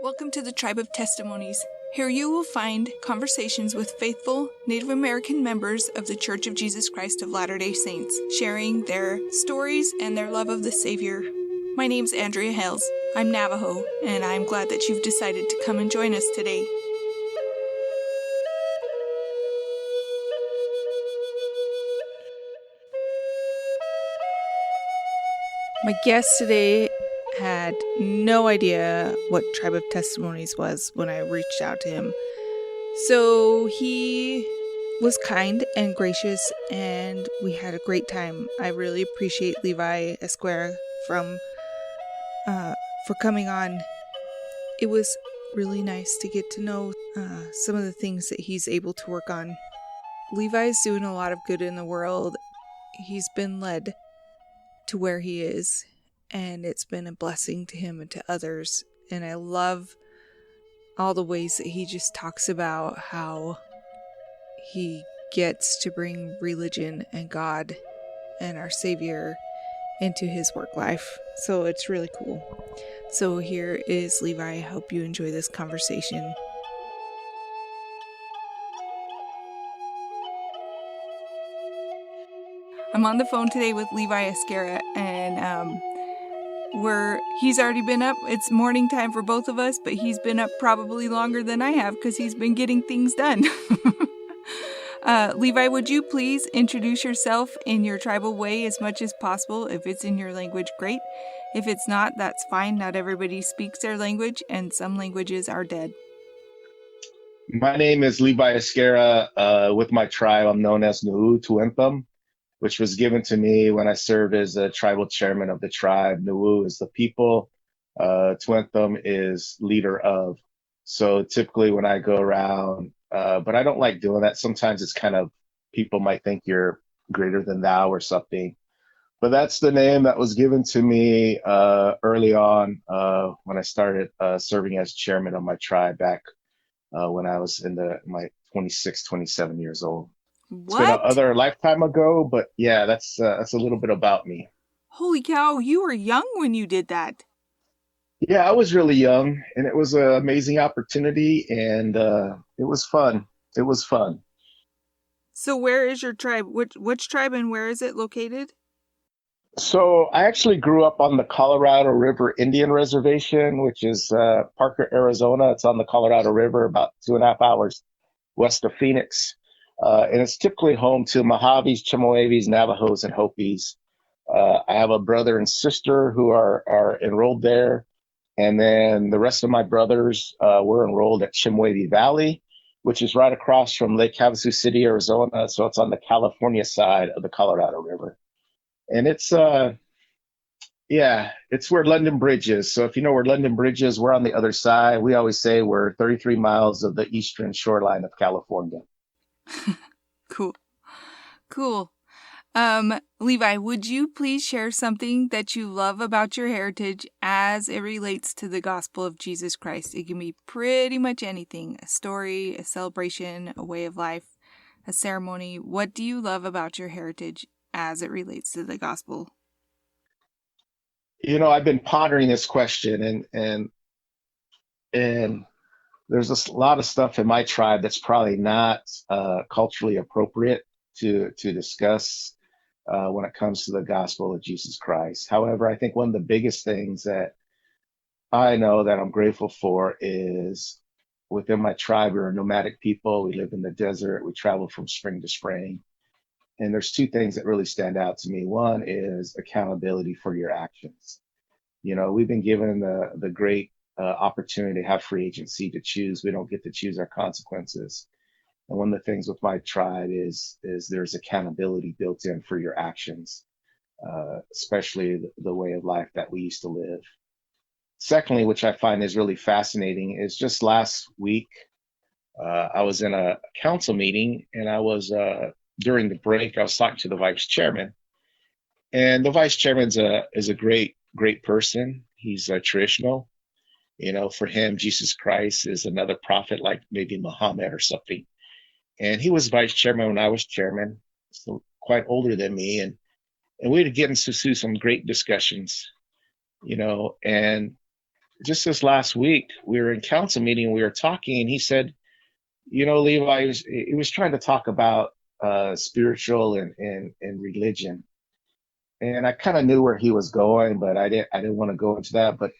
Welcome to the Tribe of Testimonies. Here you will find conversations with faithful Native American members of the Church of Jesus Christ of Latter-day Saints, sharing their stories and their love of the Savior. My name's Andrea Hales. I'm Navajo, and I'm glad that you've decided to come and join us today. My guest today had no idea what Tribe of Testimonies was when I reached out to him. So he was kind and gracious, and we had a great time. I really appreciate Levi Esquerra for coming on. It was really nice to get to know some of the things that he's able to work on. Levi's doing a lot of good in the world. He's been led to where he is, and it's been a blessing to him and to others. And I love all the ways that he just talks about how he gets to bring religion and God and our Savior into his work life. So it's really cool. So here is Levi. I hope you enjoy this conversation. I'm on the phone today with Levi Esquerra, and he's already been up. It's morning time for both of us, but he's been up probably longer than I have because he's been getting things done. Levi, would you please introduce yourself in your tribal way as much as possible? If it's in your language, great. If it's not, that's fine. Not everybody speaks their language, and some languages are dead. My name is Levi Esquerra. With my tribe, I'm known as Nu'u Tuentham, which was given to me when I served as a tribal chairman of the tribe. Nu'u is the people. Tuentham is leader of. So typically when I go around, but I don't like doing that. Sometimes it's kind of, people might think you're greater than thou or something. But that's the name that was given to me early on when I started serving as chairman of my tribe back when I was in my 26, 27 years old. What? It's been another lifetime ago, but yeah, that's a little bit about me. Holy cow, you were young when you did that. Yeah, I was really young, and it was an amazing opportunity, and it was fun. It was fun. So where is your tribe? Which tribe and where is it located? So I actually grew up on the Colorado River Indian Reservation, which is Parker, Arizona. It's on the Colorado River, about 2.5 hours west of Phoenix. And it's typically home to Mojaves, Chemehuevis, Navajos, and Hopis. I have a brother and sister who are enrolled there. And then the rest of my brothers were enrolled at Chemehuevi Valley, which is right across from Lake Havasu City, Arizona. So it's on the California side of the Colorado River. And it's where London Bridge is. So if you know where London Bridge is, we're on the other side. We always say we're 33 miles of the eastern shoreline of California. Cool. Levi, would you please share something that you love about your heritage as it relates to the gospel of Jesus Christ? It can be pretty much anything, a story, a celebration, a way of life, a ceremony. What do you love about your heritage as it relates to the gospel? You know, I've been pondering this question, and there's a lot of stuff in my tribe that's probably not culturally appropriate to discuss when it comes to the gospel of Jesus Christ. However, I think one of the biggest things that I know that I'm grateful for is within my tribe, we're a nomadic people. We live in the desert. We travel from spring to spring. And there's two things that really stand out to me. One is accountability for your actions. You know, we've been given the great opportunity to have free agency to choose. We don't get to choose our consequences. And one of the things with my tribe is there's accountability built in for your actions, especially the way of life that we used to live. Secondly, which I find is really fascinating, is just last week, I was in a council meeting, and I was during the break, I was talking to the vice chairman, and the vice chairman is a great person. He's traditional. You know, for him, Jesus Christ is another prophet, like maybe Muhammad or something. And he was vice chairman when I was chairman, so quite older than me, and we would get into some great discussions, you know. And just this last week, we were in council meeting, we were talking, and he said, Levi, he was trying to talk about spiritual and religion. And I kind of knew where he was going, but I didn't want to go into that. But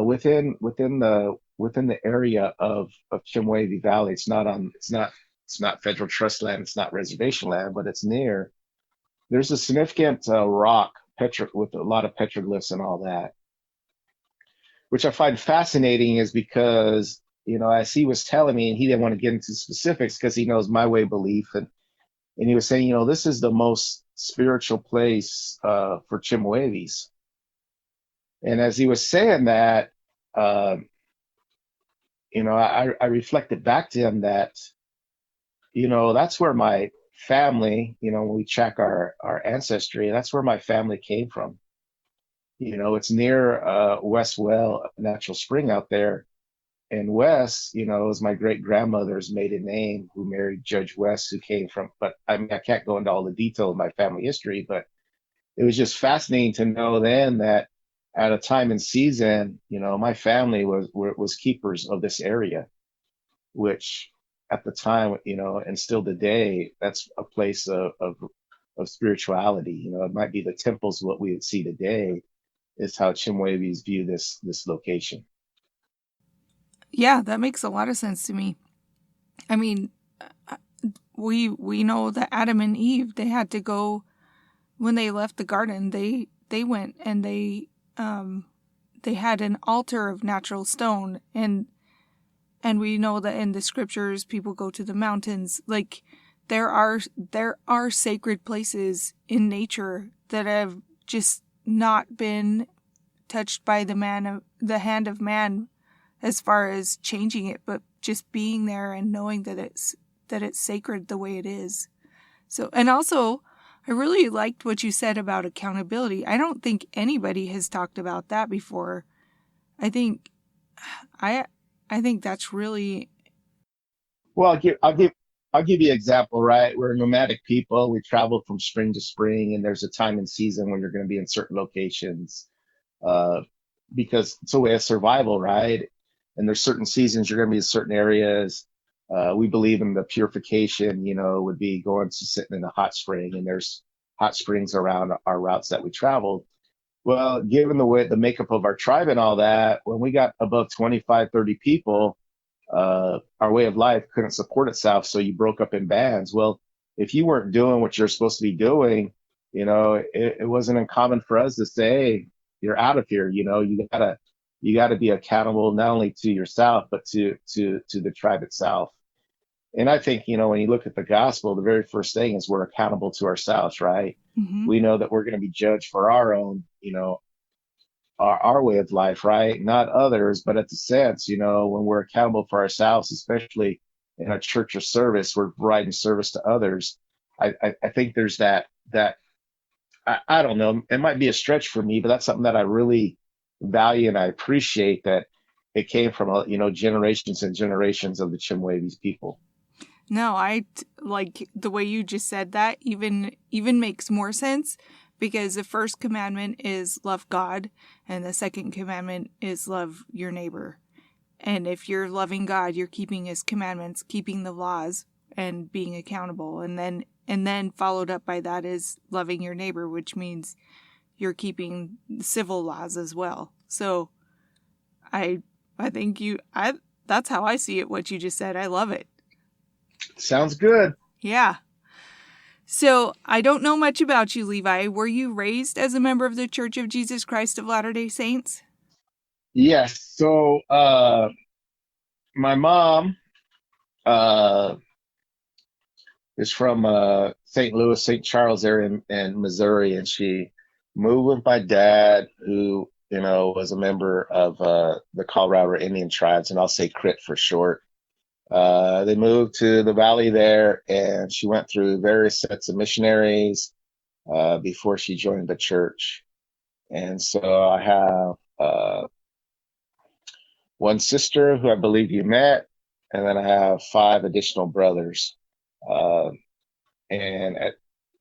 within the area of Chemehuevi Valley, it's not federal trust land, it's not reservation land, but it's near. There's a significant rock with a lot of petroglyphs and all that, which I find fascinating, is because as he was telling me, and he didn't want to get into specifics because he knows my way of belief, and he was saying, this is the most spiritual place for Chemehuevis. And as he was saying that, uh, I reflected back to him that, that's where my family, when we check our ancestry, that's where my family came from. It's near West Well Natural Spring out there. And West, is my great grandmother's maiden name, who married Judge West, who came from, but I mean, I can't go into all the detail of my family history, but it was just fascinating to know then that at a time and season, my family was keepers of this area, which at the time, and still today, that's a place of spirituality. It might be the temples, what we would see today is how Chemehuevis view this location. Yeah, that makes a lot of sense to me. I mean, uh, we know that Adam and Eve, they had to go when they left the garden. They went and they had an altar of natural stone, and we know that in the scriptures people go to the mountains. Like there are sacred places in nature that have just not been touched by the hand of man as far as changing it, but just being there and knowing that it's sacred the way it is. So, and also, I really liked what you said about accountability. I don't think anybody has talked about that before. I think I I think that's really. Well, I'll give you an example, right? We're nomadic people. We travel from spring to spring, and there's a time and season when you're going to be in certain locations, uh, because it's a way of survival, right? And there's certain seasons you're going to be in certain areas. We believe in the purification, would be going to sitting in a hot spring, and there's hot springs around our routes that we traveled. Well, given the makeup of our tribe and all that, when we got above 25, 30 people, our way of life couldn't support itself. So you broke up in bands. Well, if you weren't doing what you're supposed to be doing, it wasn't uncommon for us to say, hey, you're out of here. You gotta be accountable not only to yourself, but to the tribe itself. And I think, when you look at the gospel, the very first thing is we're accountable to ourselves, right? Mm-hmm. We know that we're going to be judged for our own, our way of life, right? Not others, but at the sense, when we're accountable for ourselves, especially in a church or service, we're providing service to others. I think there's that I don't know, it might be a stretch for me, but that's something that I really value and I appreciate, that it came from, generations and generations of the Chemehuevis people. No, like the way you just said that even makes more sense, because the first commandment is love God and the second commandment is love your neighbor. And if you're loving God, you're keeping his commandments, keeping the laws and being accountable. And then followed up by that is loving your neighbor, which means you're keeping civil laws as well. So I I think that's how I see it, what you just said. I love it. Sounds good. Yeah. So, I don't know much about you, Levi. Were you raised as a member of the Church of Jesus Christ of Latter-day Saints? Yes. So, my mom uh, is from St. Louis, St. Charles area in Missouri, and she moved with my dad, who was a member of the Colorado Indian tribes, and I'll say CRIT for short. They moved to the valley there, and she went through various sets of missionaries before she joined the church. And so I have one sister who I believe you met, and then I have five additional brothers. Uh, and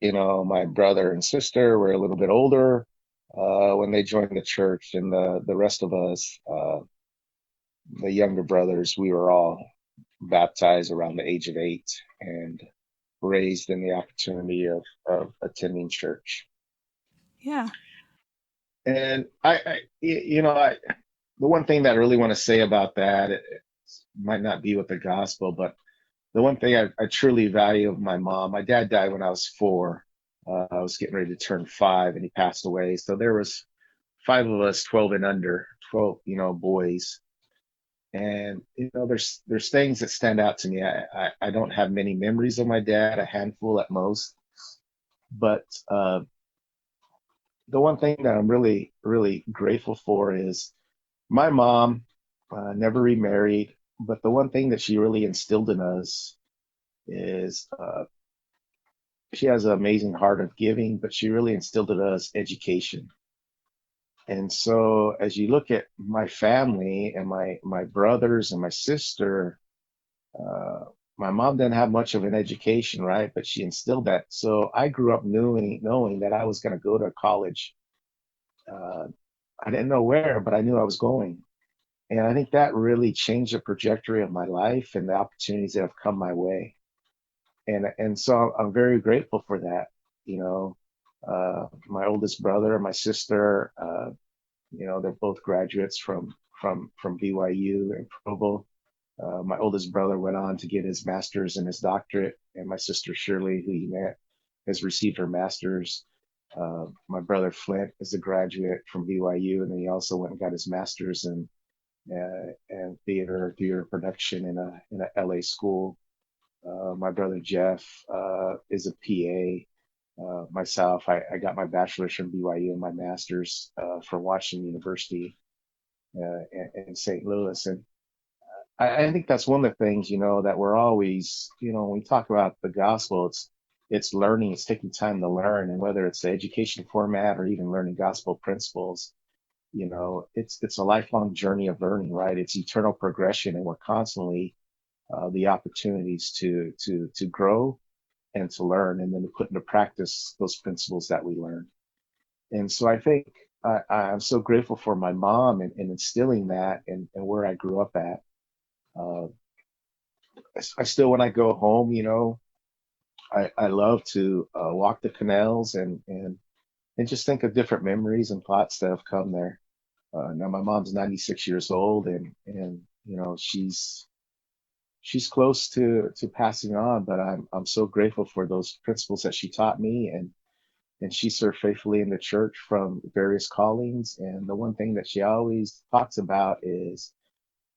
my brother and sister were a little bit older. when they joined the church, and the rest of us, the younger brothers, we were all baptized around the age of 8 and raised in the opportunity of attending church. Yeah. And the one thing that I really want to say about that, it might not be with the gospel, but the one thing I truly value of my dad died when I was 4. I was getting ready to turn 5, and he passed away. So there was 5 of us, 12 and under, 12, boys. And there's things that stand out to me. I don't have many memories of my dad, a handful at most. But the one thing that I'm really, really grateful for is my mom never remarried, but the one thing that she really instilled in us is she has an amazing heart of giving, but she really instilled in us education. And so as you look at my family and my brothers and my sister, uh, my mom didn't have much of an education, right? But she instilled that. So I grew up knowing that I was going to go to college. Uh, I didn't know where, but I knew I was going. And I think that really changed the trajectory of my life and the opportunities that have come my way. And so I'm very grateful for that. You know, my oldest brother and my sister, they're both graduates from BYU and Provo. My oldest brother went on to get his master's and his doctorate, and my sister Shirley, who you met, has received her master's. My brother Flint is a graduate from BYU, and then he also went and got his master's in theater production in a LA school. My brother Jeff is a PA. Myself, I got my bachelor's from BYU and my master's from Washington University in St. Louis. And I think that's one of the things, that we're always, when we talk about the gospel, it's learning, it's taking time to learn, and whether it's the education format or even learning gospel principles, it's a lifelong journey of learning, right? It's eternal progression, and we're constantly the opportunities to grow and to learn, and then to put into practice those principles that we learn. And so I think I'm so grateful for my mom and instilling that and where I grew up at. Uh, I still, when I go home, I love to walk the canals and just think of different memories and thoughts that have come there. Now my mom's 96 years old, and she's close to passing on, but I'm so grateful for those principles that she taught me, and she served faithfully in the church from various callings. And the one thing that she always talks about is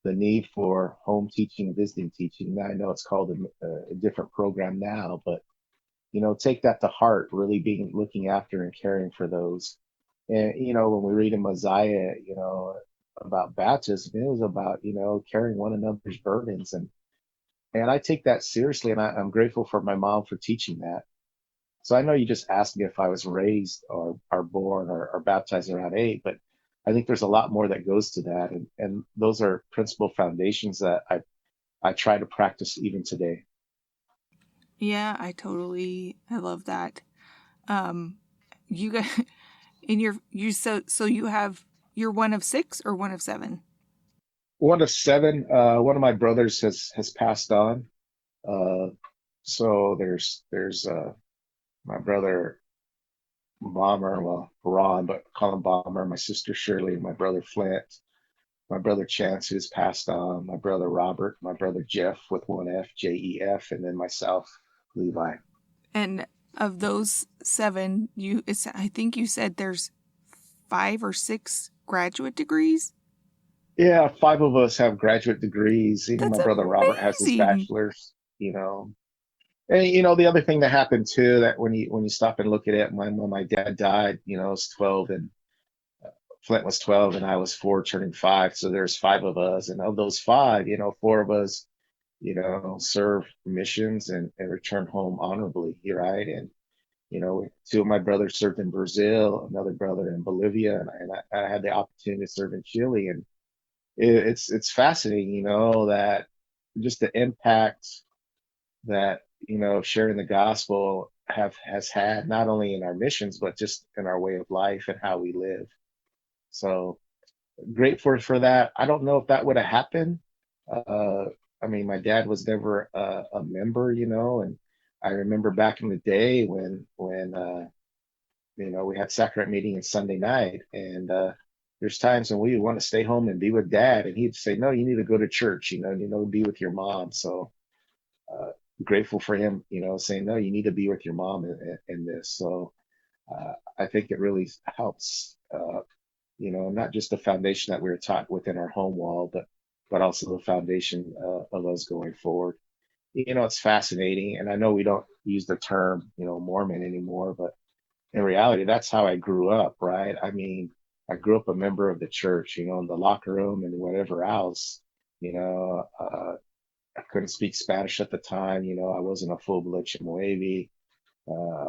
the need for home teaching and visiting teaching. Now I know it's called a different program now, but take that to heart, really being looking after and caring for those. And when we read in Mosiah, about baptism, it was about carrying one another's burdens, and I take that seriously, and I'm grateful for my mom for teaching that. So I know you just asked me if I was raised or born or baptized around 8, but I think there's a lot more that goes to that, and those are principal foundations that I try to practice even today. Yeah, I love that. Um, you got in you so you're one of 6 or one of 7? One of 7. One of my brothers has passed on. Uh, so there's my brother Bomber, well, Ron, but call him Bomber, my sister Shirley, my brother Flint, my brother Chance, who's passed on, my brother Robert, my brother Jeff with 1 F, Jef, and then myself, Levi. And of those 7, I think you said there's 5 or 6 graduate degrees. Yeah, 5 of us have graduate degrees. Even my That's brother Robert has his amazing. bachelor's, And the other thing that happened too, that when you stop and look at it, when my dad died, I was 12 and Flint was 12 and I was 4 turning 5. So there's 5 of us. And of those 5, 4 of us, serve missions and return home honorably, right? And, 2 of my brothers served in Brazil, another brother in Bolivia, and I had the opportunity to serve in Chile. And it's fascinating, that just the impact that sharing the gospel has had not only in our missions, but just in our way of life and how we live. So grateful for that. I don't know if that would have happened. Uh, I mean, my dad was never a member, and I remember back in the day when we had sacrament meeting on Sunday night, and there's times when we want to stay home and be with dad, and he'd say, "No, you need to go to church, be with your mom." So uh, grateful for him, saying, "No, you need to be with your mom in this." So I think it really helps, not just the foundation that we were taught within our home wall, but also the foundation of us going forward. It's fascinating, and I know we don't use the term, Mormon anymore, but in reality, that's how I grew up, right? I mean, I grew up a member of the church, in the locker room and whatever else. I couldn't speak Spanish at the time. I wasn't a full-blood Chemehuevi. I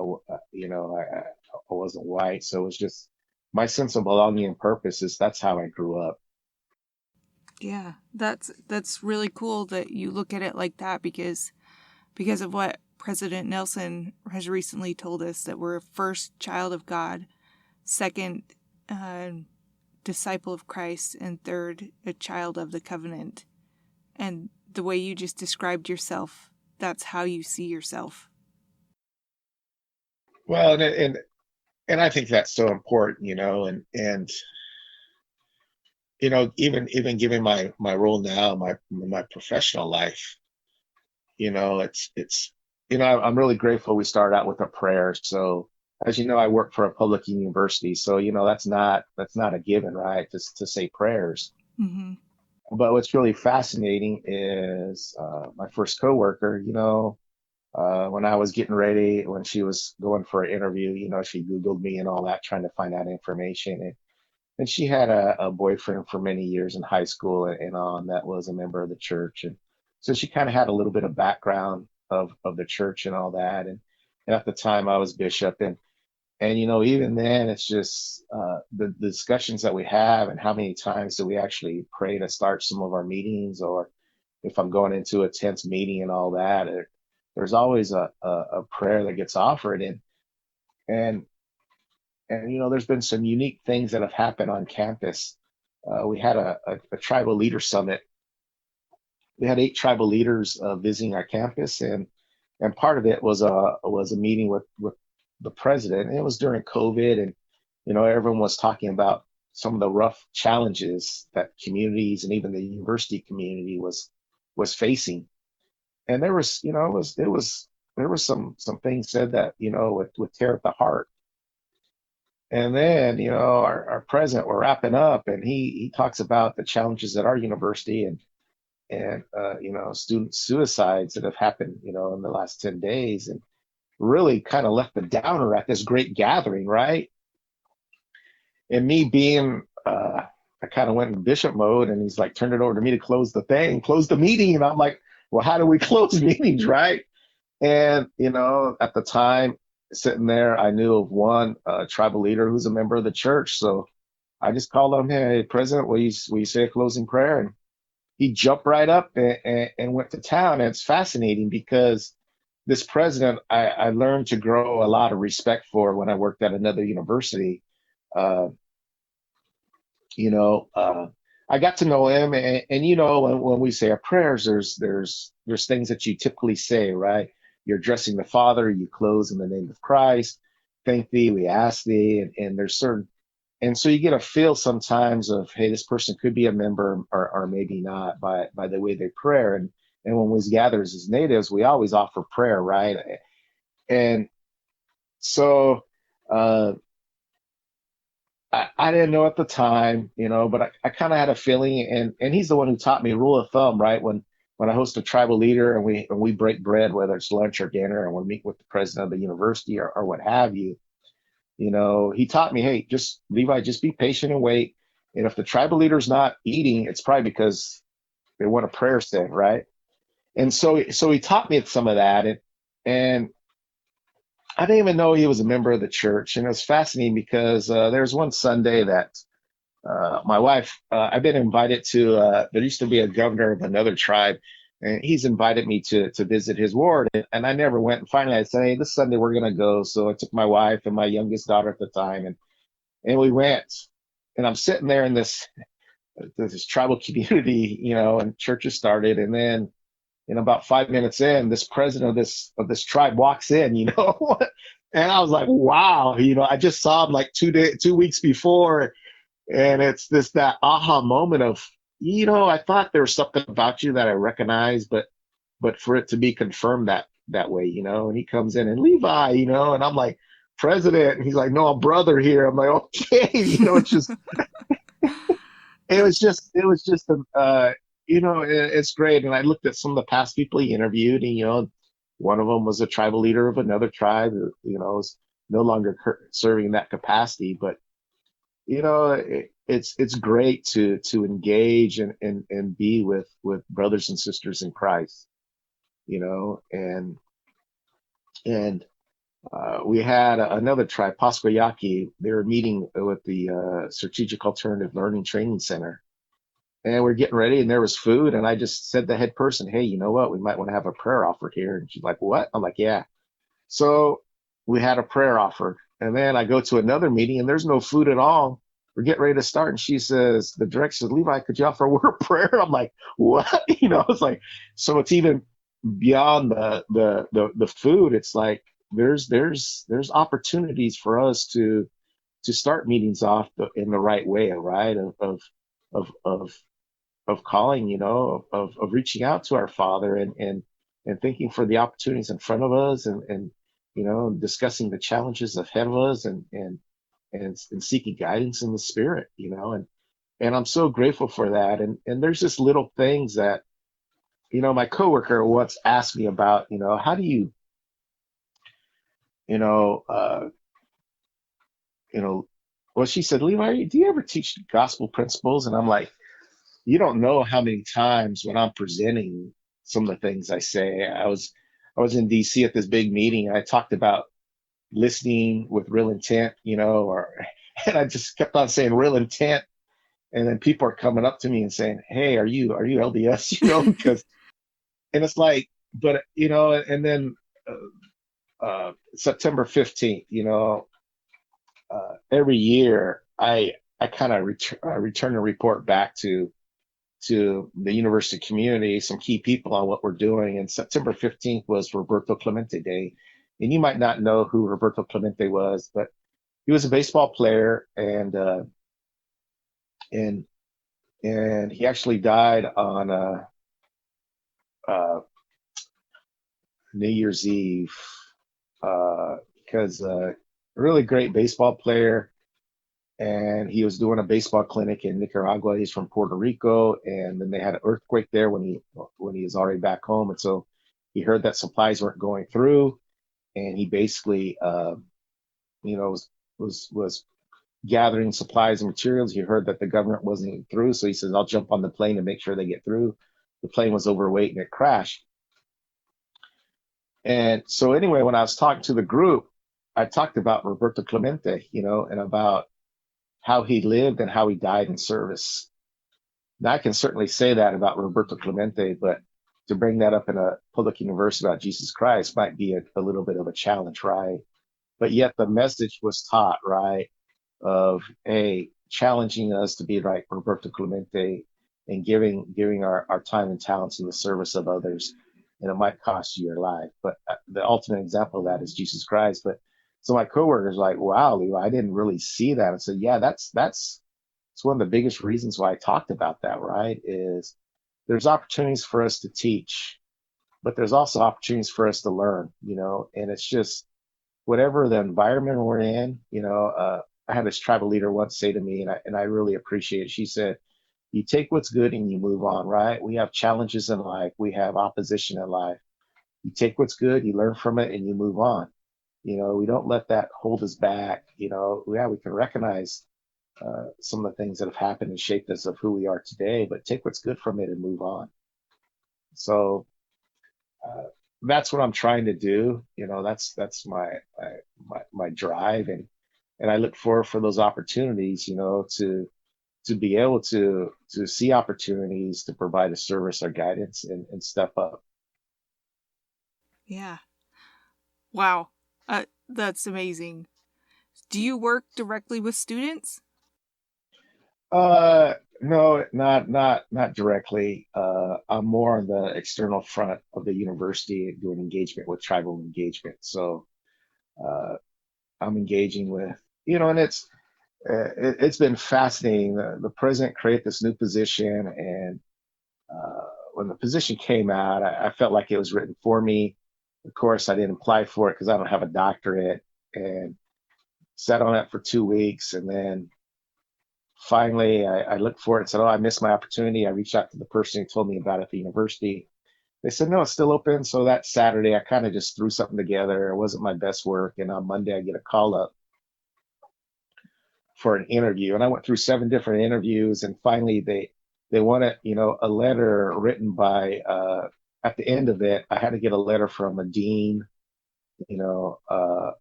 wasn't white, so it was just my sense of belonging and purpose is that's how I grew up. Yeah, that's really cool that you look at it like that, because of what President Nelson has recently told us, that we're first child of God, second uh, disciple of Christ, and third a child of the covenant. And the way you just described yourself, that's how you see yourself. Well, and I think that's so important, and even given my role now, my professional life, it's I'm really grateful we started out with a prayer. So as you know, I work for a public university, so that's not a given, right? Just to say prayers. Mm-hmm. But what's really fascinating is my first coworker, when I was getting ready, when she was going for an interview, she Googled me and all that, trying to find out information. And she had a boyfriend for many years in high school and on that was a member of the church. And so she kind of had a little bit of background of the church and all that. And at the time I was bishop. And even then, it's just the discussions that we have and how many times do we actually pray to start some of our meetings, or if I'm going into a tense meeting and all that, there's always a prayer that gets offered. And there's been some unique things that have happened on campus. We had a tribal leader summit. We had 8 tribal leaders visiting our campus, and part of it was a meeting with the president. And it was during COVID, and everyone was talking about some of the rough challenges that communities and even the university community was facing. And there was, there was some things said that would tear at the heart. And then, our president, we're wrapping up, and he talks about the challenges at our university and student suicides that have happened, in the last 10 days, and really kind of left the downer at this great gathering, right? And me being, I kind of went in bishop mode, and he's like, turned it over to me to close the meeting. And I'm like, well, how do we close meetings, right? And, at the time, sitting there, I knew of one tribal leader who's a member of the church. So I just called him, "Hey, President, will you say a closing prayer?" And he jumped right up and went to town. And it's fascinating because this president, I learned to grow a lot of respect for when I worked at another university. Uh, you know, uh, I got to know him, and when we say our prayers, there's things that you typically say, right? You're addressing the Father, you close in the name of Christ, thank thee, we ask thee, and there's certain, and so you get a feel sometimes of, hey, this person could be a member or maybe not by the way they pray. And when we gather as natives, we always offer prayer, right? And so uh, I didn't know at the time, but I kind of had a feeling, and he's the one who taught me rule of thumb, right? When I host a tribal leader and we break bread, whether it's lunch or dinner, and we meet with the president of the university or what have you, he taught me, hey, just Levi, just be patient and wait. And if the tribal leader's not eating, it's probably because they want a prayer said, right? And so he taught me some of that, and I didn't even know he was a member of the church. And it was fascinating because there was one Sunday that my wife, I've been invited to, there used to be a governor of another tribe. and he's invited me to visit his ward, and I never went. And finally, I said, "Hey, this Sunday we're gonna go." So I took my wife and my youngest daughter at the time, and we went. And I'm sitting there in this tribal community, and churches started, and then about 5 minutes in, this president of this tribe walks in, and I was like, wow, I just saw him like 2 weeks before, and it's that aha moment of, I thought there was something about you that I recognized, but for it to be confirmed that way, and he comes in and Levi, and I'm like, president, and he's like, no, I'm brother here. I'm like, okay, it was just it's great. And I looked at some of the past people he interviewed, and one of them was a tribal leader of another tribe who, is no longer serving in that capacity. But it's great to engage and be with brothers and sisters in Christ, and we had another tribe, Pasquayaki. They were meeting with the Strategic Alternative Learning Training Center, and we're getting ready, and there was food, and I just said to the head person, "Hey, you know what? We might want to have a prayer offered here." And she's like, "What?" I'm like, "Yeah." So we had a prayer offered, and then I go to another meeting, and there's no food at all. We're getting ready to start, and she says, the director says, "Levi, could you offer a word of prayer?" I'm like, "What?" It's like, so it's even beyond the food. It's like there's opportunities for us to start meetings off in the right way, right? Of calling, of reaching out to our Father, and thinking for the opportunities in front of us, and discussing the challenges ahead of us, and seeking guidance in the Spirit, and I'm so grateful for that. And there's just little things that, my coworker once asked me about, how do you, you know, uh, you know, well, she said, "Levi, do you ever teach gospel principles?" And I'm like, you don't know how many times when I'm presenting some of the things I say. I was in DC at this big meeting. I talked about listening with real intent, or and I just kept on saying real intent, and then people are coming up to me and saying, "Hey, are you LDS?" Because, and it's like, but and then September 15th, every year I kind of return a report back to the university community, some key people on what we're doing. And September 15th was Roberto Clemente Day. And you might not know who Roberto Clemente was, but he was a baseball player, and and he actually died on uh, New Year's Eve, because a really great baseball player, and he was doing a baseball clinic in Nicaragua. He's from Puerto Rico, and then they had an earthquake there when he was already back home, and so he heard that supplies weren't going through, and he basically, was gathering supplies and materials. He heard that the government wasn't through, so he says, "I'll jump on the plane and make sure they get through." The plane was overweight and it crashed. And so anyway, when I was talking to the group, I talked about Roberto Clemente, and about how he lived and how he died in service. Now, I can certainly say that about Roberto Clemente, but to bring that up in a public university about Jesus Christ might be a little bit of a challenge, right? But yet the message was taught, right, of challenging us to be like Roberto Clemente, and giving our time and talents in the service of others. And it might cost you your life, but the ultimate example of that is Jesus Christ. But so my coworker's like, "Wow, Levi, I didn't really see that." I said, "Yeah, it's one of the biggest reasons why I talked about that, right? Is there's opportunities for us to teach, but there's also opportunities for us to learn, and it's just whatever the environment we're in. I had this tribal leader once say to me, and I really appreciate it. She said, "You take what's good and you move on, right? We have challenges in life, we have opposition in life. You take what's good, you learn from it, and you move on. We don't let that hold us back. Yeah, we can recognize some of the things that have happened and shaped us of who we are today, but take what's good from it and move on." So uh, that's what I'm trying to do. That's my drive, and I look forward for those opportunities, to to be able to see opportunities to provide a service or guidance and step up. Yeah. Wow. That's amazing. Do you work directly with students? No, not directly. I'm more on the external front of the university doing engagement with tribal engagement. So uh, I'm engaging with, and it's been fascinating. The president created this new position, and when the position came out, I felt like it was written for me. Of course, I didn't apply for it because I don't have a doctorate, and sat on it for 2 weeks, and then finally I looked for it and said, "Oh, I missed my opportunity." I reached out to the person who told me about it at the university. They said, "No, it's still open." So that Saturday, I kind of just threw something together. It wasn't my best work, and on Monday, I get a call up for an interview, and I went through 7 different interviews, and finally they wanted, a letter written by. At the end of it, I had to get a letter from a dean, you know, uh,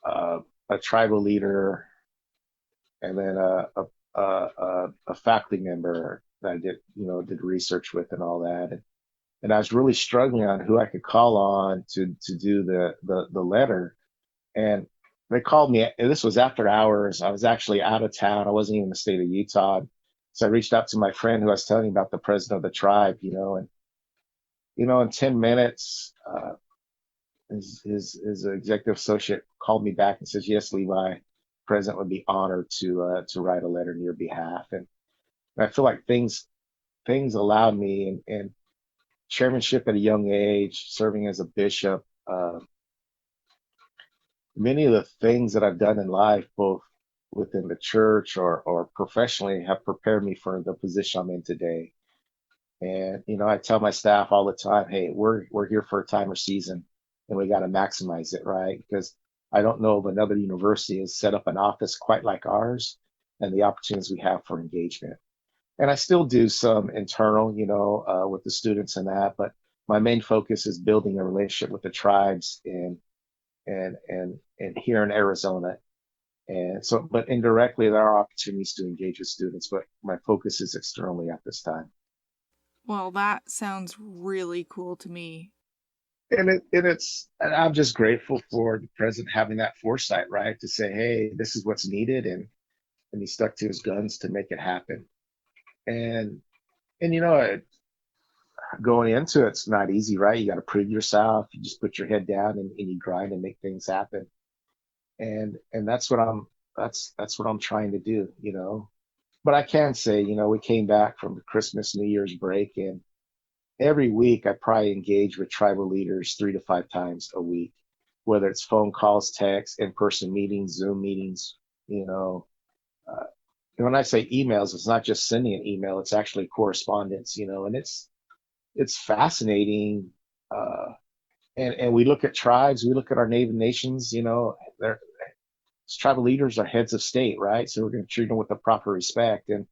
a tribal leader, and then a faculty member that I did research with and all that. And I was really struggling on who I could call on to do the letter. And they called me, and this was after hours. I was actually out of town. I wasn't even in the state of Utah. So I reached out to my friend who I was telling you about, the president of the tribe, and in 10 minutes, his executive associate called me back and says, "Yes, Levi, president would be honored to write a letter on your behalf." And I feel like things allowed me, and chairmanship at a young age, serving as a bishop, many of the things that I've done in life, both within the church or professionally, have prepared me for the position I'm in today. And I tell my staff all the time, "Hey, we're here for a time or season, and we got to maximize it, right?" Because I don't know of another university has set up an office quite like ours, and the opportunities we have for engagement. And I still do some internal, with the students and that, but my main focus is building a relationship with the tribes and here in Arizona. And so, but indirectly, there are opportunities to engage with students, but my focus is externally at this time. Well, that sounds really cool to me. And I'm just grateful for the president having that foresight, right, to say, "Hey, this is what's needed," and he stuck to his guns to make it happen. And and going into it's not easy, right? You got to prove yourself. You just put your head down and you grind and make things happen. And that's what I'm trying to do. But I can say, we came back from the Christmas, New Year's break, and every week I probably engage with tribal leaders 3 to 5 times a week, whether it's phone calls, texts, in-person meetings, Zoom meetings. You know, uh, and when I say emails, it's not just sending an email; it's actually correspondence. And it's fascinating. Uh, and we look at tribes, we look at our native nations. They're tribal leaders are heads of state, right? So we're going to treat them with the proper respect. And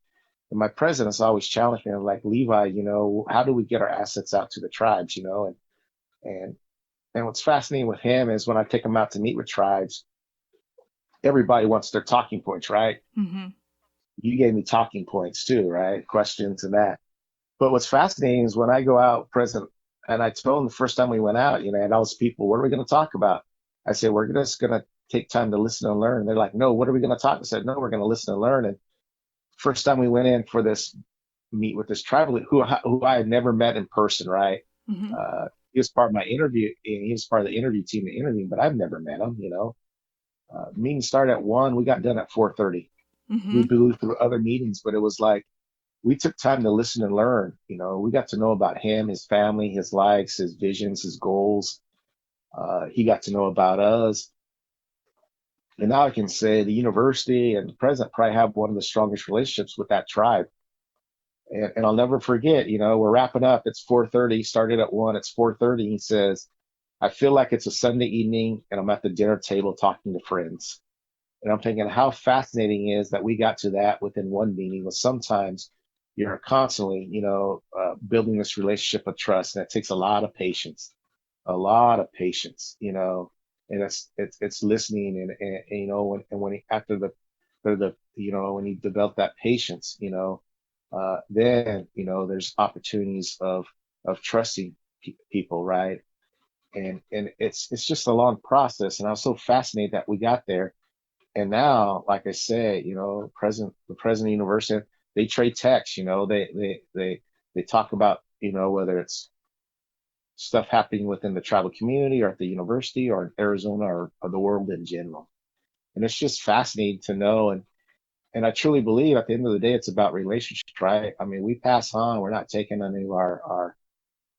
my president's always challenged me, like, "Levi, how do we get our assets out to the tribes? And and what's fascinating with him is when I take him out to meet with tribes, everybody wants their talking points, right? Mm-hmm. You gave me talking points too, right? Questions and that. But what's fascinating is when I go out, President, and I told him the first time we went out, and all those people, "What are we going to talk about?" I said, "We're just going to take time to listen and learn." And they're like, "No, what are we going to talk?" I said, "No, we're going to listen and learn." And first time we went in for this meet with this tribal who I had never met in person, right? Mm-hmm. He was part of my interview, and he was part of the interview team to interview, but I've never met him. Meeting started at 1, we got done at 4:30. We Mm-hmm. blew through other meetings, but it was like we took time to listen and learn. We got to know about him, his family, his likes, his visions, his goals. He got to know about us. And now I can say the university and the president probably have one of the strongest relationships with that tribe. And I'll never forget, we're wrapping up. It's 4:30, started at 1, it's 4:30. He says, "I feel like it's a Sunday evening and I'm at the dinner table talking to friends." And I'm thinking how fascinating it is that we got to that within one meeting. But sometimes you're constantly, building this relationship of trust, and it takes a lot of patience. And it's listening, and when after or when you develop that patience, then, there's opportunities of trusting people, right? And it's just a long process. And I was so fascinated that we got there. And now, like I said, the president of the university, they trade texts, they talk about, whether it's stuff happening within the tribal community or at the university or in Arizona or the world in general. And it's just fascinating to know. And I truly believe at the end of the day, it's about relationships, right? I mean, we pass on, we're not taking any of our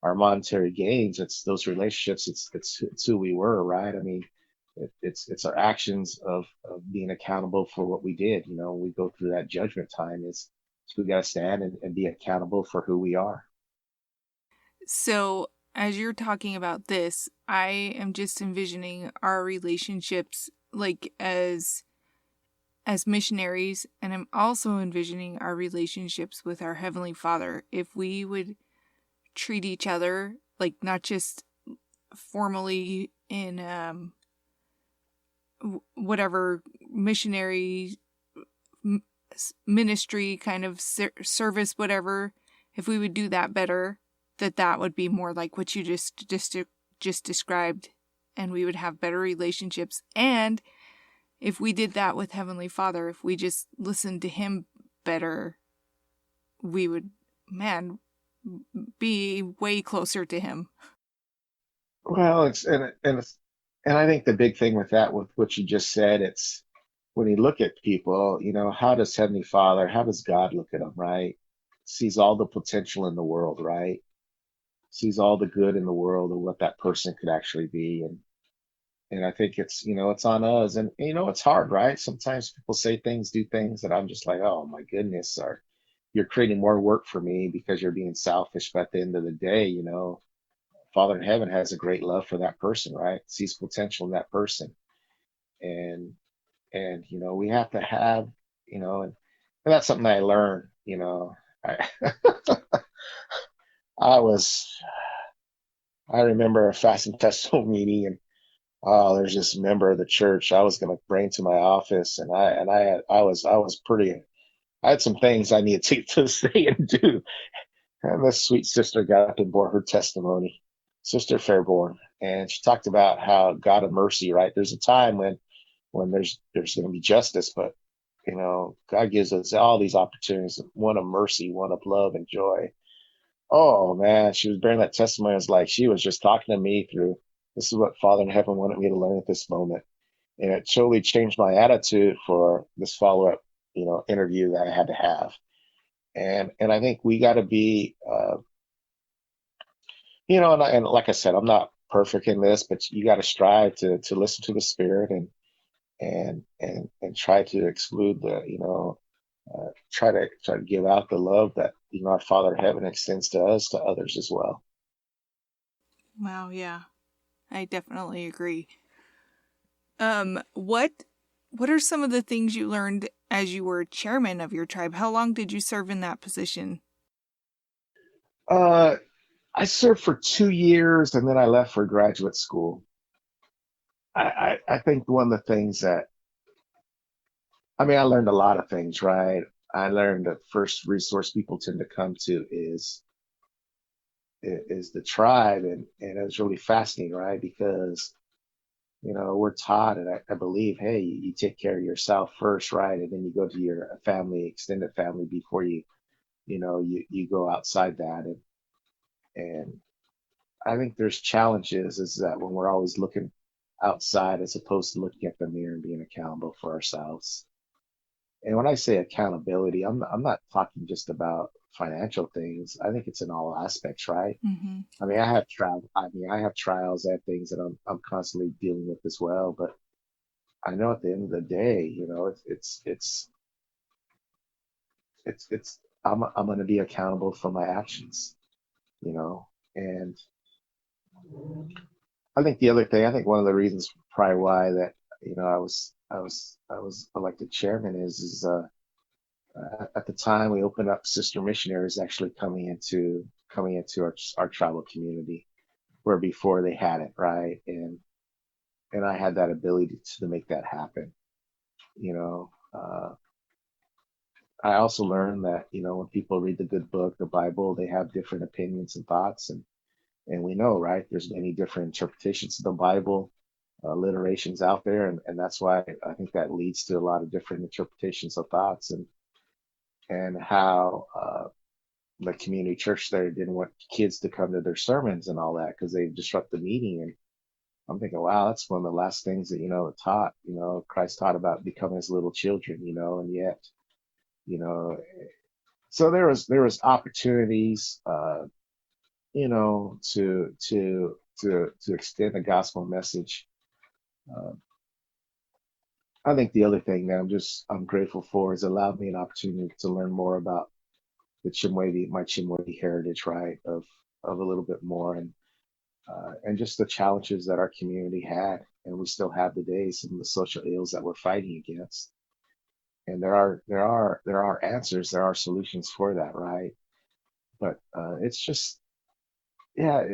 monetary gains. It's those relationships. It's who we were, right? I mean, it's our actions of being accountable for what we did. We go through that judgment time. Is we got to stand and be accountable for who we are. So, as you're talking about this, I am just envisioning our relationships like as missionaries, and I'm also envisioning our relationships with our heavenly Father. If we would treat each other like not just formally in whatever missionary ministry kind of service, whatever, if we would do that better, that would be more like what you just described, and we would have better relationships. And if we did that with Heavenly Father, if we just listened to Him better, we would, man, be way closer to Him. Well, and I think the big thing with that, with what you just said, it's when you look at people, how does Heavenly Father, how does God look at them, right? Sees all the potential in the world, right? Sees all the good in the world and what that person could actually be. And I think it's on us. And it's hard, right? Sometimes people say things, do things that I'm just like, oh my goodness, or you're creating more work for me because you're being selfish. But at the end of the day, Father in heaven has a great love for that person, right? Sees potential in that person. And we have to have, and that's something I learned, I I was I remember a fast and festival meeting, and oh, there's this member of the church I was going to bring to my office, and I was pretty. I had some things I needed to say and do, and this sweet sister got up and bore her testimony, Sister Fairborn, and she talked about how God of mercy, right? There's a time when there's going to be justice, but God gives us all these opportunities, one of mercy, one of love and joy. Oh man, she was bearing that testimony. It was like she was just talking to me through, this is what Father in heaven wanted me to learn at this moment. And it totally changed my attitude for this follow-up, interview that I had to have. And I think we got to be, and like I said, I'm not perfect in this, but you got to strive to listen to the Spirit and try to exclude try to give out the love that our Father in heaven extends to us, to others as well. Wow, yeah. I definitely agree. What are some of the things you learned as you were chairman of your tribe? How long did you serve in that position? Uh, I served for 2 years and then I left for graduate school. I think one of the things that, I mean, I learned a lot of things, right? I learned that first resource people tend to come to is the tribe, and it was really fascinating, right? Because we're taught, and I believe, hey, you take care of yourself first, right? And then you go to your family, extended family, before you go outside that. And I think there's challenges is that when we're always looking outside as opposed to looking at the mirror and being accountable for ourselves. And when I say accountability, I'm not talking just about financial things. I think it's in all aspects, right? Mm-hmm. I mean, I have trials, I have things that I'm constantly dealing with as well. But I know at the end of the day, it's I'm going to be accountable for my actions, you know. And I think the other thing, I think one of the reasons probably why that I was elected chairman is at the time we opened up sister missionaries actually coming into our tribal community, where before they hadn't, right? And I had that ability to make that happen, you know. Uh, I also learned that, when people read the good book, the Bible, they have different opinions and thoughts, and we know, right? There's many different interpretations of the Bible, alliterations out there, and that's why I think that leads to a lot of different interpretations of thoughts, and how the community church there didn't want kids to come to their sermons and all that because they disrupt the meeting. And I'm thinking, wow, that's one of the last things that it taught. Christ taught about becoming as little children, and yet, you know, so there was opportunities, to extend the gospel message. Uh, I think the other thing that I'm grateful for is allowed me an opportunity to learn more about my Chemehuevi heritage, right? Of a little bit more, and just the challenges that our community had and we still have today, some of the social ills that we're fighting against. And there are answers, there are solutions for that, right? But it's just, yeah,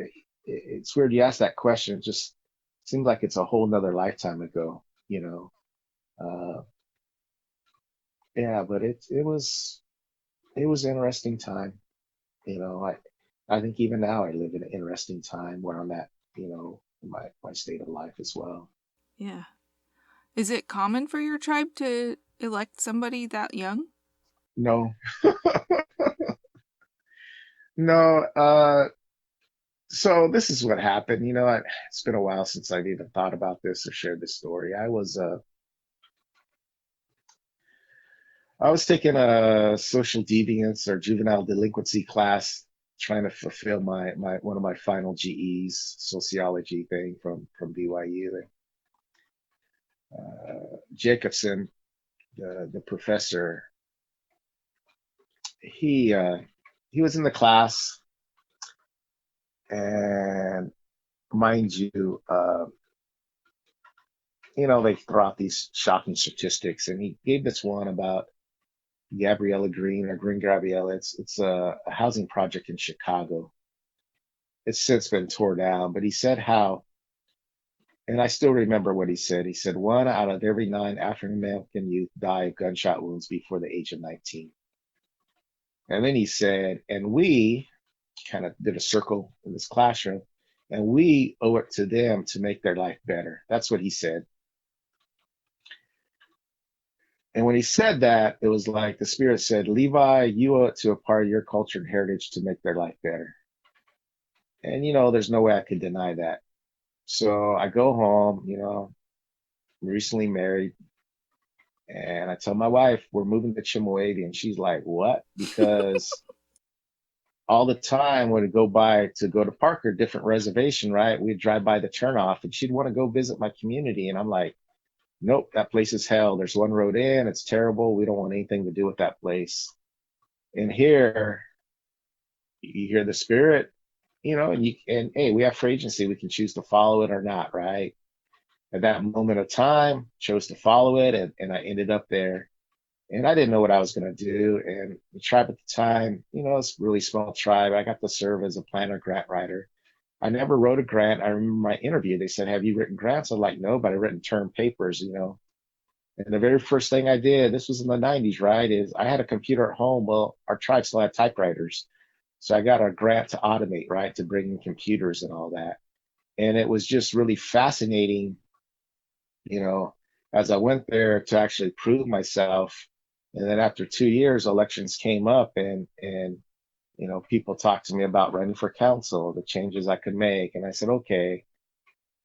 it's weird you ask that question. It just seems like it's a whole nother lifetime ago, you know. Yeah, but it was an interesting time. I think even now I live in an interesting time where I'm at, in my state of life as well. Yeah. Is it common for your tribe to elect somebody that young? No, no. So this is what happened. It's been a while since I've even thought about this or shared this story. I was taking a social deviance or juvenile delinquency class, trying to fulfill my one of my final GEs, sociology thing from BYU. Jacobson, the professor, he was in the class, and mind you, they throw out these shocking statistics, and he gave this one about Gabriella Green or Green Gabriella. It's a housing project in Chicago. It's since been torn down, but he said how, and I still remember what he said. He said 1 out of every 9 African American youth die of gunshot wounds before the age of 19. And then he said, and we kind of did a circle in this classroom, and we owe it to them to make their life better. That's what he said. And when he said that, it was like the Spirit said, Levi, you owe it to a part of your culture and heritage to make their life better. And, there's no way I could deny that. So I go home, recently married, and I tell my wife we're moving to Chemehuevi, and she's like, "What?" Because all the time when we go to Parker, different reservation, right? We'd drive by the turnoff, and she'd want to go visit my community, and I'm like, "Nope, that place is hell. There's one road in. It's terrible. We don't want anything to do with that place." And here, you hear the Spirit, and hey, we have free agency. We can choose to follow it or not, right? At that moment of time, chose to follow it, and I ended up there. And I didn't know what I was going to do. And the tribe at the time, it's a really small tribe. I got to serve as a planner grant writer. I never wrote a grant. I remember my interview. They said, "Have you written grants?" I'm like, "No, but I've written term papers." And the very first thing I did, this was in the 90s, right, is I had a computer at home. Well, our tribe still had typewriters. So I got a grant to automate, right, to bring in computers and all that. And it was just really fascinating, you know, as I went there to actually prove myself. And then after 2 years, elections came up, and people talked to me about running for council, the changes I could make, and I said okay.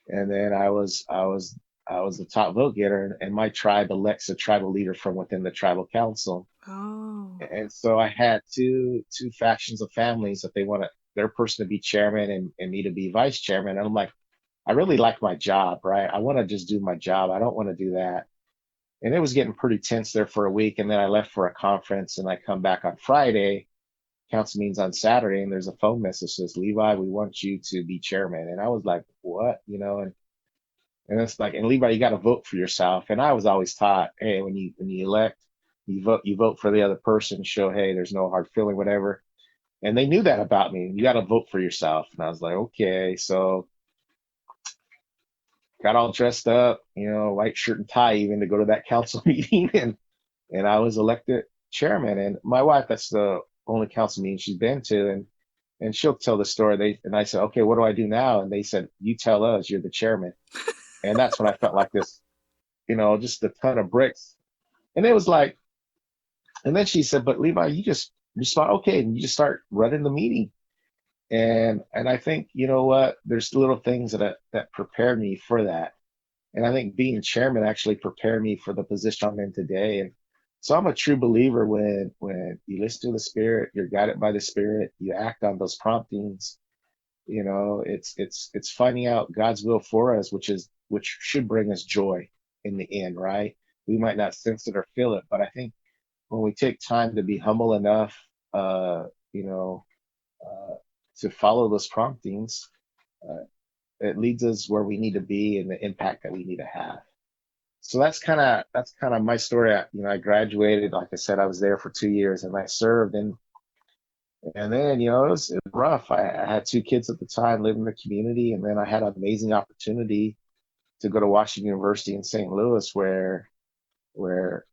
And then I was the top vote getter, and my tribe elects a tribal leader from within the tribal council. Oh. And so I had two factions of families that they want their person to be chairman, and me to be vice chairman. And I'm like, I really like my job, right? I want to just do my job. I don't want to do that. And it was getting pretty tense there for a week. And then I left for a conference, and I come back on Friday. Council meetings on Saturday, and there's a phone message that says, Levi, we want you to be chairman. And I was like, what? And it's like, and Levi, you got to vote for yourself. And I was always taught, hey, when you elect, you vote for the other person, show, hey, there's no hard feeling, whatever. And they knew that about me. You got to vote for yourself. And I was like, okay. So got all dressed up, white shirt and tie, even to go to that council meeting. and I was elected chairman. And my wife, that's the only council meeting she's been to, and she'll tell the story. And I said, okay, what do I do now? And they said, you tell us, you're the chairman. And that's when I felt like this, just a ton of bricks. And it was like, and then she said, but Levi, you just respond, okay, and you just start running the meeting. And I think, you know what, there's little things that prepared me for that. And I think being chairman actually prepared me for the position I'm in today. And so I'm a true believer when you listen to the Spirit, you're guided by the Spirit, you act on those promptings. It's finding out God's will for us, which should bring us joy in the end, right? We might not sense it or feel it, but I think when we take time to be humble enough, uh, you know, uh, to follow those promptings, uh, it leads us where we need to be and the impact that we need to have. So that's kind of my story. I graduated. Like I said, I was there for 2 years and I served, and then it was rough. I had two kids at the time, living in the community, and then I had an amazing opportunity to go to Washington University in St. Louis, where the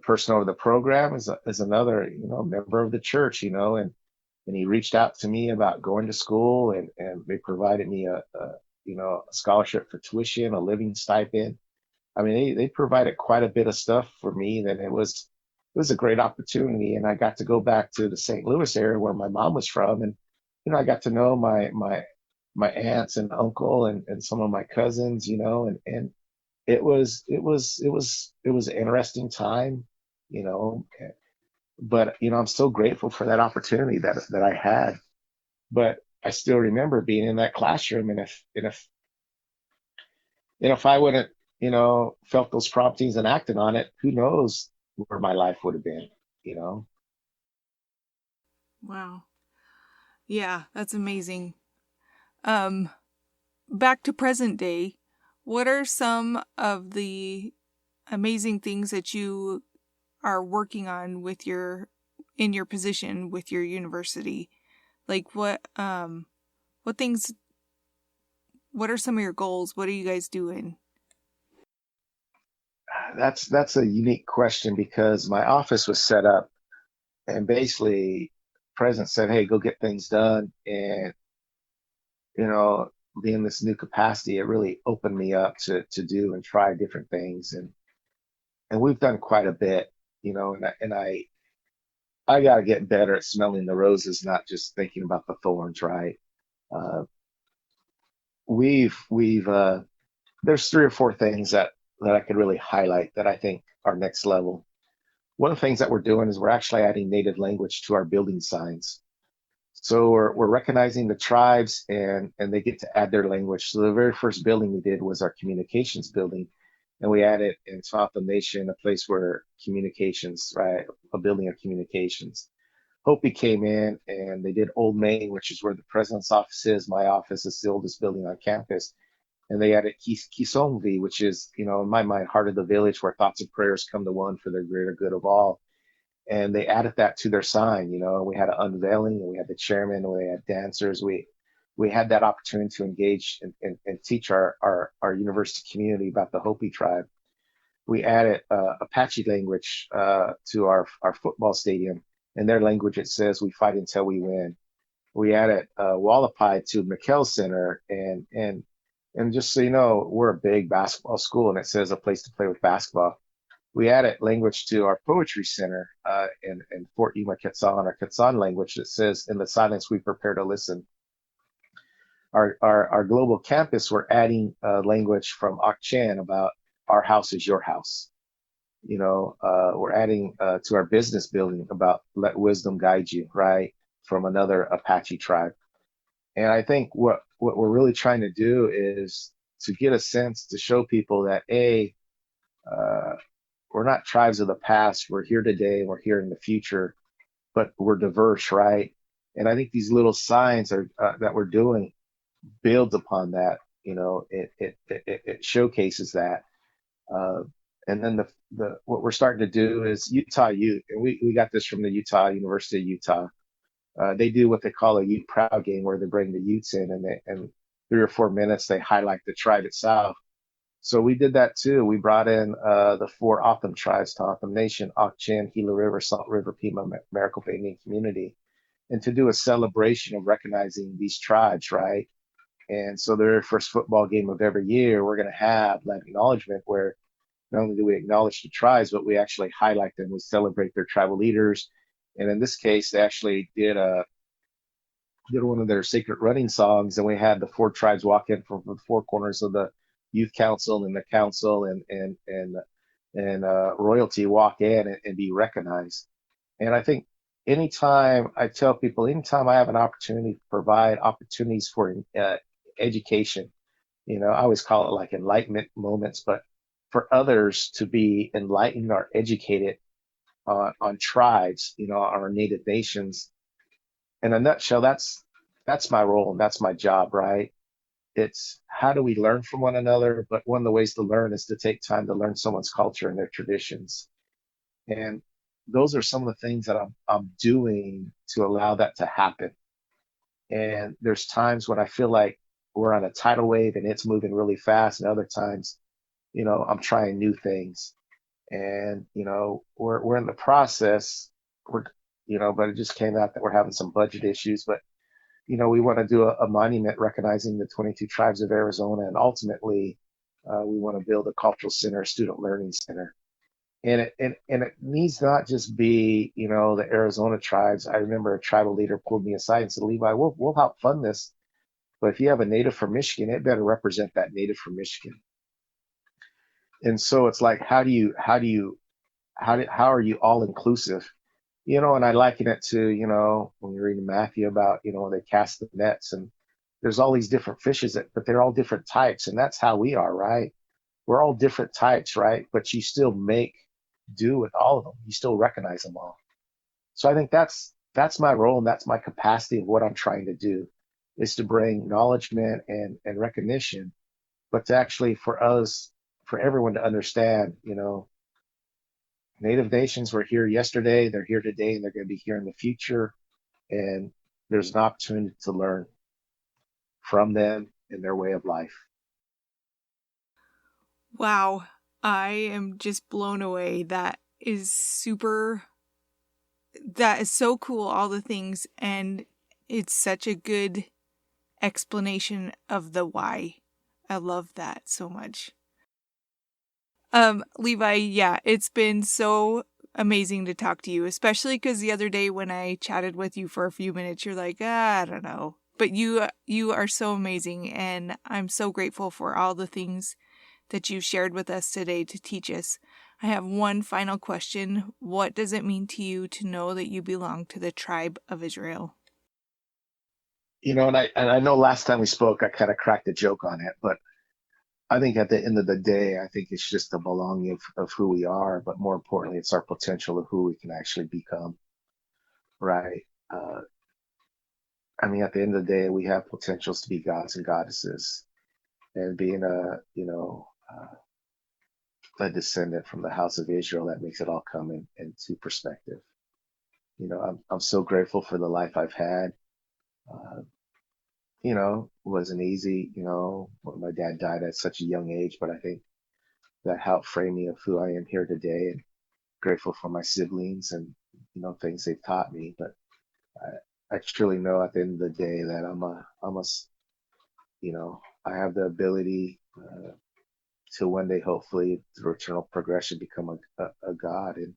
person over the program is another member of the church, and he reached out to me about going to school, and they provided me a scholarship for tuition, a living stipend. I mean, they provided quite a bit of stuff for me. That it was a great opportunity, and I got to go back to the St. Louis area where my mom was from, and I got to know my aunts and uncle and some of my cousins, and it was an interesting time, you know, but I'm so grateful for that opportunity that I had. But I still remember being in that classroom, and if I wouldn't, felt those promptings and acted on it, who knows where my life would have been, you know? Wow. Yeah, that's amazing. Um, Back to present day, what are some of the amazing things that you are working on with in your position with your university? Like what things what are some of your goals? What are you guys doing? That's a unique question because my office was set up, and basically the president said, hey, go get things done. And, you know, being this new capacity, it really opened me up to do and try different things. And we've done quite a bit, and I got to get better at smelling the roses, not just thinking about the thorns, right? Uh, we've there's three or four things that I could really highlight that I think are next level. One of the things that we're doing is we're actually adding native language to our building signs. So we're recognizing the tribes, and they get to add their language. So the very first building we did was our communications building, and we added in South the Nation a place where communications, right, a building of communications. Hopi came in and they did Old Main, which is where the president's office is. My office is the oldest building on campus. And they added Kisongvi, which is, in my mind, heart of the village, where thoughts and prayers come to one for the greater good of all. And they added that to their sign. We had an unveiling, and we had the chairman, and we had dancers. We had that opportunity to engage and teach our university community about the Hopi tribe. We added Apache language to our football stadium. In their language, it says, "We fight until we win." We added Wallapai to McKell Center, and just so you know, we're a big basketball school, and it says a place to play with basketball. We added language to our poetry center in Fort Yuma Quetzal, our Quetzal language that says, "In the silence we prepare to listen." Our global campus, we're adding language from Ak-Chan about "Our house is your house." We're adding to our business building about "Let wisdom guide you," right? From another Apache tribe. And I think what we're really trying to do is to get a sense to show people that uh, we're not tribes of the past. We're here today and we're here in the future, but we're diverse, right? And I think these little signs are that we're doing builds upon that. It showcases that. Uh, and then the what we're starting to do is Utah Youth, and we got this from the University of Utah. They do what they call a Youth Proud game, where they bring the youths in, and 3 or 4 minutes they highlight the tribe itself. So we did that too. We brought in the four Otham tribes to Otham Nation, Ak-Chin, Gila River, Salt River, Pima, Maricopa Indian Community, and to do a celebration of recognizing these tribes, right? And so the very first football game of every year, we're going to have that acknowledgement where not only do we acknowledge the tribes, but we actually highlight them. We celebrate their tribal leaders. And in this case, they actually did one of their sacred running songs, and we had the four tribes walk in from the four corners of the youth council and the council and royalty walk in and be recognized. And I think anytime I tell people, anytime I have an opportunity to provide opportunities for education, I always call it like enlightenment moments, but for others to be enlightened or educated on tribes, our native nations. In a nutshell, that's my role and that's my job, right? It's how do we learn from one another? But one of the ways to learn is to take time to learn someone's culture and their traditions. And those are some of the things that I'm doing to allow that to happen. And there's times when I feel like we're on a tidal wave and it's moving really fast, and other times, I'm trying new things. And we're in the process. But it just came out that we're having some budget issues. But we want to do a monument recognizing the 22 tribes of Arizona, and ultimately, we want to build a cultural center, a student learning center. And it needs not just be, the Arizona tribes. I remember a tribal leader pulled me aside and said, Levi, we'll help fund this, but if you have a native from Michigan, it better represent that native from Michigan. And so it's like, how are you all inclusive? And I liken it to, when you're reading Matthew about, when they cast the nets, and there's all these different fishes, but they're all different types. And that's how we are, right? We're all different types, right? But you still make do with all of them. You still recognize them all. So I think that's my role, and that's my capacity of what I'm trying to do, is to bring acknowledgement and recognition, but to actually for everyone to understand, Native nations were here yesterday, they're here today, and they're going to be here in the future. And there's an opportunity to learn from them and their way of life. Wow. I am just blown away. That is so cool, all the things. And it's such a good explanation of the why. I love that so much. Levi, yeah, it's been so amazing to talk to you, especially because the other day when I chatted with you for a few minutes, you're like, I don't know. But you are so amazing, and I'm so grateful for all the things that you shared with us today to teach us. I have one final question. What does it mean to you to know that you belong to the tribe of Israel? And I know last time we spoke, I kind of cracked a joke on it, but I think at the end of the day, I think it's just a belonging of who we are, but more importantly, it's our potential of who we can actually become, right? At the end of the day, we have potentials to be gods and goddesses, and being a descendant from the house of Israel, that makes it all come into perspective. I'm so grateful for the life I've had. Uh, wasn't easy, when my dad died at such a young age, but I think that helped frame me of who I am here today, and grateful for my siblings and, things they've taught me. But I truly know at the end of the day that I have the ability to one day, hopefully, through eternal progression, become a God. And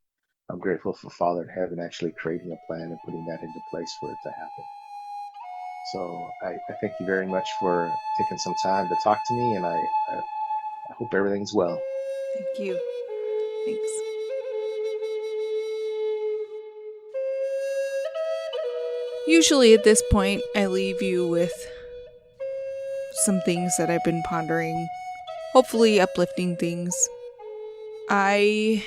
I'm grateful for Father in Heaven actually creating a plan and putting that into place for it to happen. So I thank you very much for taking some time to talk to me, and I hope everything's well. Thank you. Thanks. Usually at this point, I leave you with some things that I've been pondering, hopefully uplifting things. I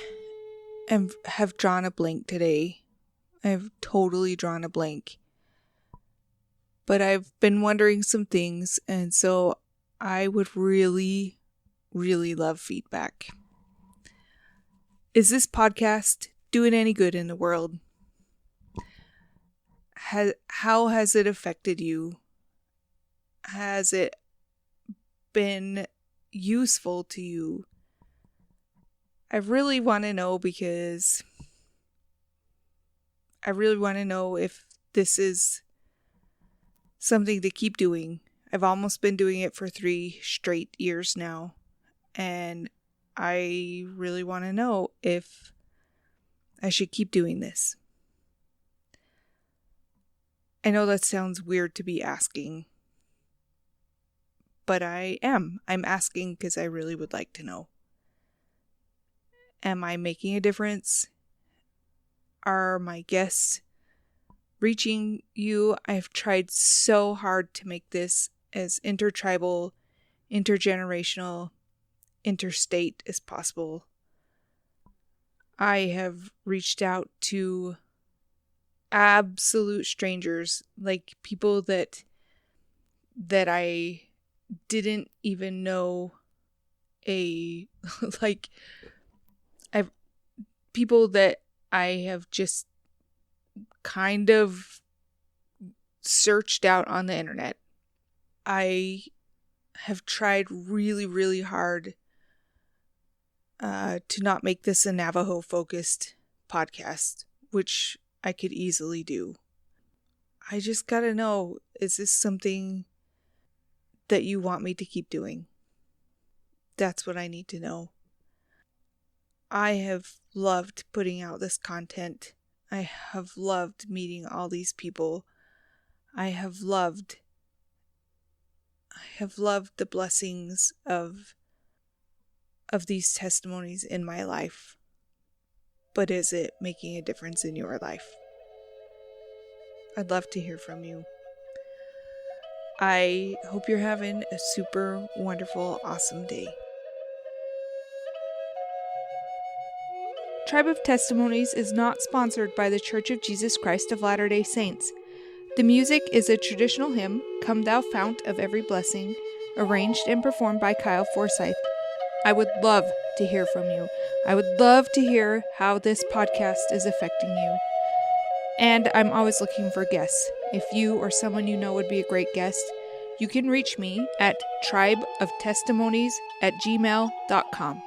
have drawn a blank today. I've totally drawn a blank. But I've been wondering some things, and so I would really, really love feedback. Is this podcast doing any good in the world? How has it affected you? Has it been useful to you. I really want to know because I really want to know if this is something to keep doing. I've almost been doing it for 3 straight years now, and I really want to know if I should keep doing this. I know that sounds weird to be asking, but I am. I'm asking because I really would like to know. Am I making a difference? Are my guests reaching you? I've tried so hard to make this as intertribal, intergenerational, interstate as possible. I have reached out to absolute strangers, like people that I didn't even know like I've people that I have just kind of searched out on the internet. I have tried really, really hard to not make this a Navajo focused podcast, which I could easily do. I just gotta know, is this something that you want me to keep doing? That's what I need to know. I have loved putting out this content. I have loved meeting all these people. I have loved the blessings of these testimonies in my life. But is it making a difference in your life? I'd love to hear from you. I hope you're having a super wonderful, awesome day. Tribe of Testimonies is not sponsored by the Church of Jesus Christ of Latter-day Saints. The music is a traditional hymn, Come Thou Fount of Every Blessing, arranged and performed by Kyle Forsyth. I would love to hear from you. I would love to hear how this podcast is affecting you. And I'm always looking for guests. If you or someone you know would be a great guest, you can reach me at tribeoftestimonies@gmail.com.